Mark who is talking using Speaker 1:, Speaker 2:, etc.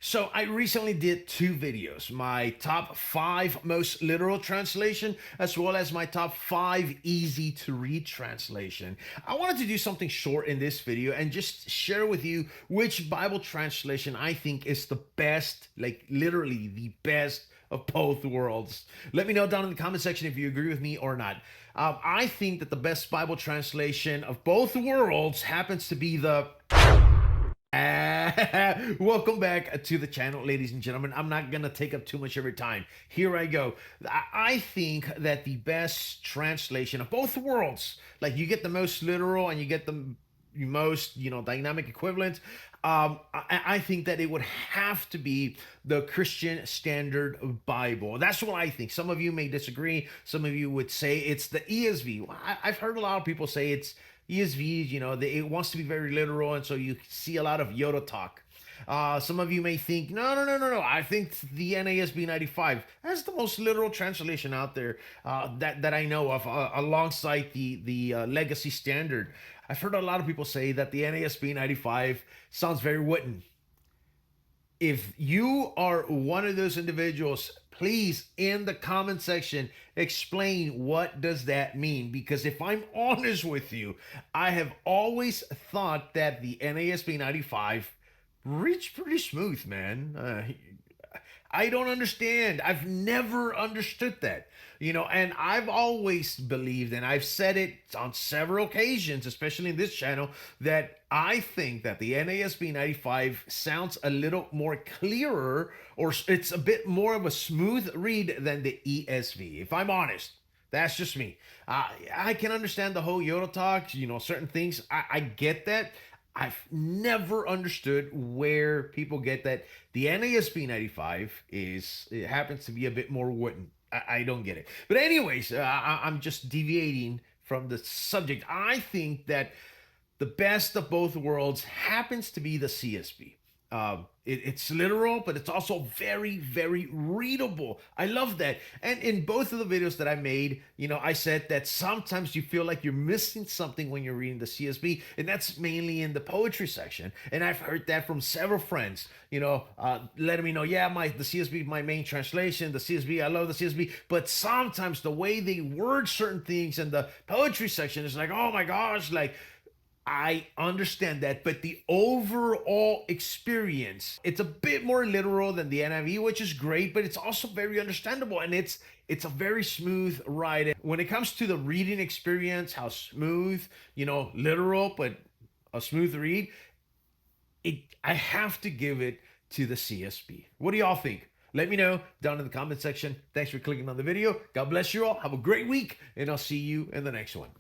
Speaker 1: So I recently did two videos, my top 5 most literal translation, as well as my top 5 easy to read translation. I wanted to do something short in this video and just share with you which Bible translation I think is the best, like literally the best of both worlds. Let me know down in the comment section if you agree with me or not. I think that the best Bible translation of both worlds happens to be the welcome back to the channel, ladies and gentlemen. I'm not gonna take up too much of your time. Here I go. I think that the best translation of both worlds, like you get the most literal and you get the most, dynamic equivalent. I think that it would have to be the Christian Standard Bible. That's what I think. Some of you may disagree. Some of you would say it's the ESV. I've heard a lot of people say it's ESV, it wants to be very literal, and so you see a lot of Yoda talk. Some of you may think, no. I think the NASB 95 that's the most literal translation out there that I know of, alongside the Legacy Standard. I've heard a lot of people say that the NASB 95 sounds very wooden. If you are one of those individuals, please in the comment section explain what does that mean, because if I'm honest with you, I have always thought that the NASB 95 reads pretty smooth, man. I don't understand. I've never understood that. And I've always believed, and I've said it on several occasions, especially in this channel, that I think that the NASB 95 sounds a little more clearer, or it's a bit more of a smooth read than the ESV, if I'm honest. That's just me. I can understand the whole Yoda talk, certain things. I get that. I've never understood where people get that the NASB 95 it happens to be a bit more wooden. I don't get it. But anyways, I'm just deviating from the subject. I think that the best of both worlds happens to be the CSB. It's literal, but it's also very, very readable. I love that. And in both of the videos that I made, I said that sometimes you feel like you're missing something when you're reading the CSB, and that's mainly in the poetry section. And I've heard that from several friends, letting me know, yeah, the CSB is my main translation. The CSB, I love the CSB, but sometimes the way they word certain things in the poetry section is like, oh my gosh, like, I understand that, but the overall experience, it's a bit more literal than the NIV, which is great, but it's also very understandable, and it's a very smooth ride. When it comes to the reading experience, how smooth, literal, but a smooth read, I have to give it to the CSB. What do y'all think? Let me know down in the comment section. Thanks for clicking on the video. God bless you all. Have a great week, and I'll see you in the next one.